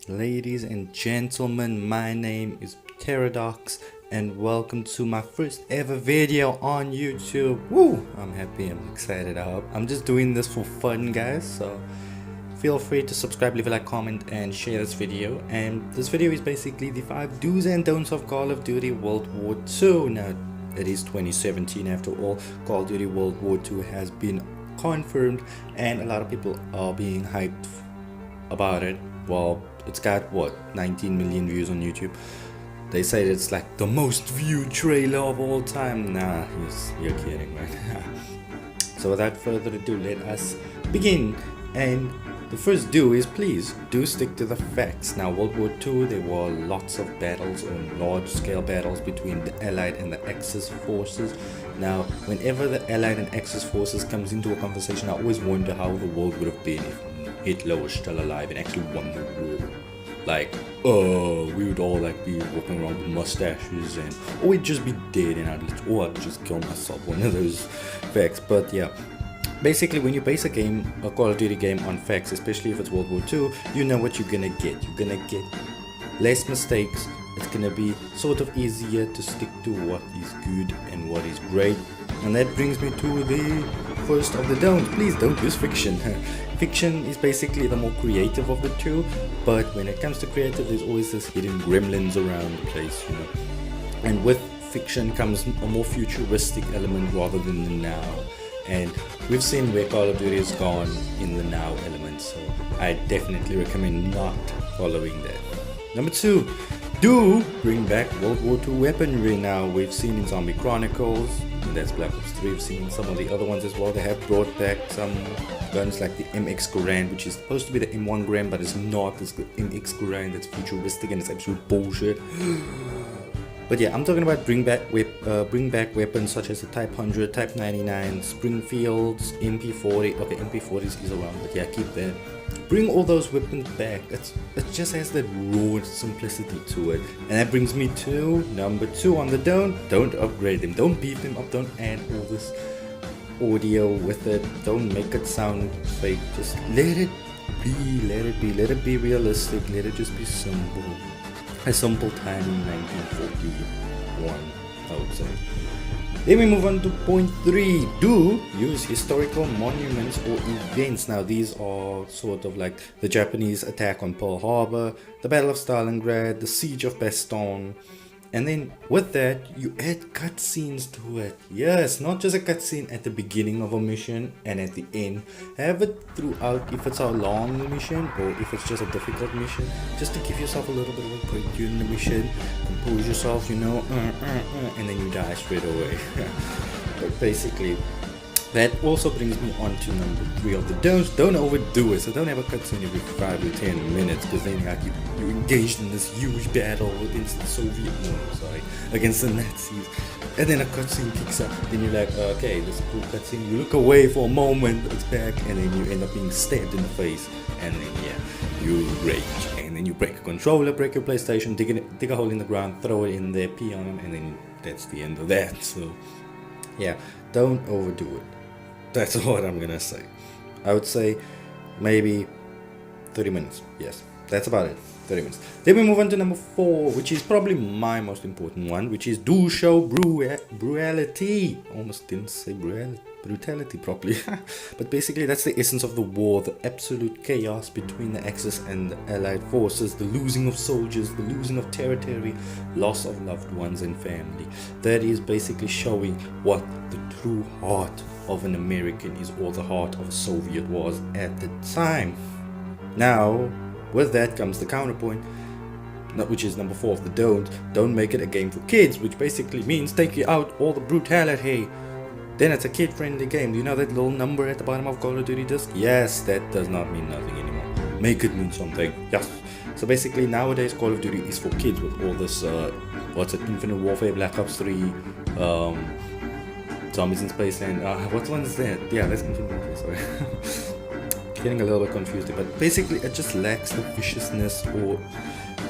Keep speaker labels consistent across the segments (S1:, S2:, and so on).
S1: Ladies and gentlemen, my name is Pterodox and welcome to my first ever video on YouTube. Woo! I'm happy, I'm excited. I'm just doing this for fun, guys, so feel free to subscribe, leave a like, comment and share this video. And this video is basically the 5 do's and don'ts of Call of Duty World War II. Now, it is 2017 after all. Call of Duty World War II has been confirmed and a lot of people are being hyped about it. Well, it's got what, 19 million views on YouTube. They say it's like the most viewed trailer of all time. Nah, you're kidding, right? So without further ado, let us begin. And the first do is, please do stick to the facts. Now, World War II, there were lots of battles, or large scale battles between the Allied and the Axis forces. Now, whenever the Allied and Axis forces comes into a conversation, I always wonder how the world would have been if Hitler was still alive and actually won the war. Like, we would all like be walking around with mustaches, and or we'd just be dead, and I'd just kill myself. One of those facts. But yeah, basically, when you base a Call of Duty game on facts, especially if it's World War II, you know what you're gonna get. You're gonna get less mistakes. It's gonna be sort of easier to stick to what is good and what is great. And that brings me to the first of the don'ts. Please don't use fiction. Fiction is basically the more creative of the two, but when it comes to creative, there's always this hidden gremlins around the place, you know. And with fiction comes a more futuristic element rather than the now. And we've seen where Call of Duty has gone in the now element, so I definitely recommend not following that. Number 2, do bring back World War II weaponry. Now, we've seen in Zombie Chronicles, and that's Black Ops 3, we've seen some of the other ones as well. They have brought back some guns like the MX Garand, which is supposed to be the M1 Garand, but it's not. It's the MX Garand that's futuristic and it's absolute bullshit. But yeah, I'm talking about bring back weapons such as the Type 100, Type 99, Springfields, MP40. Okay, MP40s is around, but yeah, keep that. Bring all those weapons back. It just has that raw simplicity to it. And that brings me to number 2 on the don't upgrade them. Don't beef them up. Don't add all this audio with it. Don't make it sound fake. Just let it be. Let it be realistic. Let it just be simple. A simple time in 1941, I would say. Then we move on to point 3. Do use historical monuments or events. Now, these are sort of like the Japanese attack on Pearl Harbor, the Battle of Stalingrad, the Siege of Bastogne. And then with that, you add cutscenes to it. Yes, not just a cutscene at the beginning of a mission and at the end. Have it throughout if it's a long mission or if it's just a difficult mission. Just to give yourself a little bit of a break during the mission. Compose yourself, you know, and then you die straight away. But basically, that also brings me on to number 3 of the don'ts. Don't overdo it. So don't have a cutscene every 5 to 10 minutes, because then you're engaged in this huge battle against against the Nazis, and then a cutscene kicks up. Then you're like, okay, this is a cool cutscene. You look away for a moment, it's back, and then you end up being stabbed in the face, and then yeah, you rage, and then you break a controller, break your PlayStation, dig a hole in the ground, throw it in there, pee on it, and then that's the end of that. So yeah, don't overdo it. That's what I'm gonna say. I would say maybe 30 minutes. Yes, that's about it. 30 minutes. Then we move on to number 4, which is probably my most important one, which is do show brutality. Almost didn't say brutality properly. But basically, that's the essence of the war, the absolute chaos between the Axis and the Allied forces, the losing of soldiers, the losing of territory, loss of loved ones and family. That is basically showing what the true heart of an American is, or the heart of a Soviet was at the time. Now, with that comes the counterpoint, which is number 4 of the don't make it a game for kids, which basically means take out all the brutality. Then it's a kid-friendly game. Do you know that little number at the bottom of Call of Duty disc? Yes, that does not mean nothing anymore. Make it mean something. Yes. So basically, nowadays Call of Duty is for kids with all this, Infinite Warfare, Black Ops 3, Zombies in Space, and what one is that? Yeah, that's Infinite Warfare, sorry. Getting a little bit confused, but basically it just lacks the viciousness or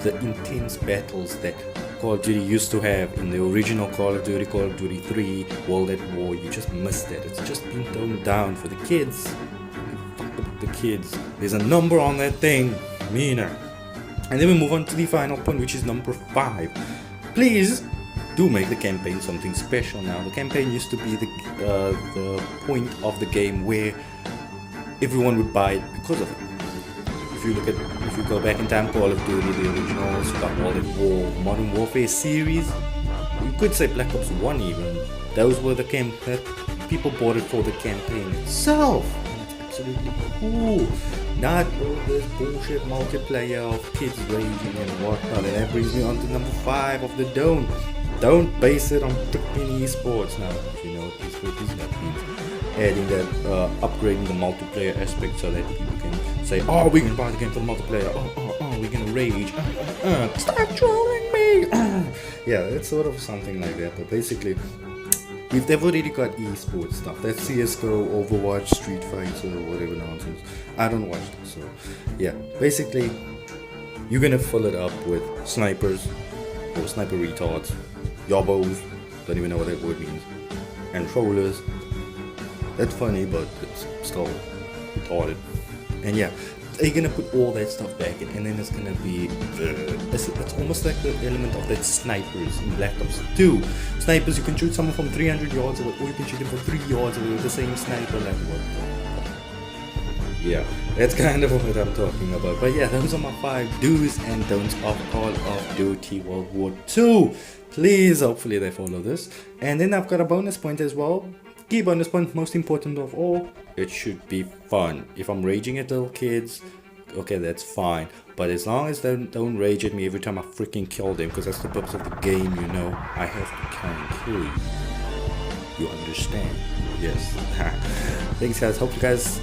S1: the intense battles that Call of Duty used to have in the original Call of Duty 3, World at War. You just missed that. It's just been toned down for the kids. Fuck the kids. There's a number on that thing. Mina. And then we move on to the final point, which is number 5. Please do make the campaign something special now. The campaign used to be the point of the game where everyone would buy it because of it. If you go back in time, Call of Duty, the originals, you got World War, Modern Warfare series, you could say Black Ops 1 even. Those were the people bought it for the campaign itself. And it's absolutely cool. Not all this bullshit multiplayer of kids raging and whatnot. And that brings me on to number 5 of the don't base it on freaking esports. Now, if you know what esports is, that means adding that, upgrading the multiplayer aspect so that people can say, oh, we can buy the game for the multiplayer, oh, we're gonna rage, stop trolling me. Yeah, it's sort of something like that. But basically, they've already got esports stuff. That's CSGO, Overwatch, Street Fighter, whatever nonsense. I don't watch that, so yeah. Basically, you're gonna fill it up with snipers or sniper retards, yobbos, don't even know what that word means, and trollers. That's funny, but it's still retarded. And yeah, you're gonna put all that stuff back in, and then it's gonna be it's almost like the element of that snipers in Black Ops 2. Snipers, you can shoot someone from 300 yards away, or you can shoot them from 3 yards away with the same sniper. Like what? Yeah, that's kind of what I'm talking about. But yeah, those are my 5 do's and don'ts of Call of Duty World War 2. Please, hopefully they follow this. And then I've got a bonus point as well. Key bonus point, most important of all, it should be fun. If I'm raging at little kids, okay, that's fine. But as long as they don't rage at me every time I freaking kill them, because that's the purpose of the game, you know. I have to count and kill you. You understand? Yes. Thanks guys, hope you guys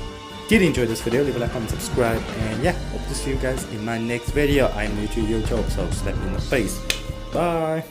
S1: did enjoy this video. Leave a like, comment, subscribe, and yeah, hope to see you guys in my next video. I'm new to YouTube, so slap me in the face. Bye.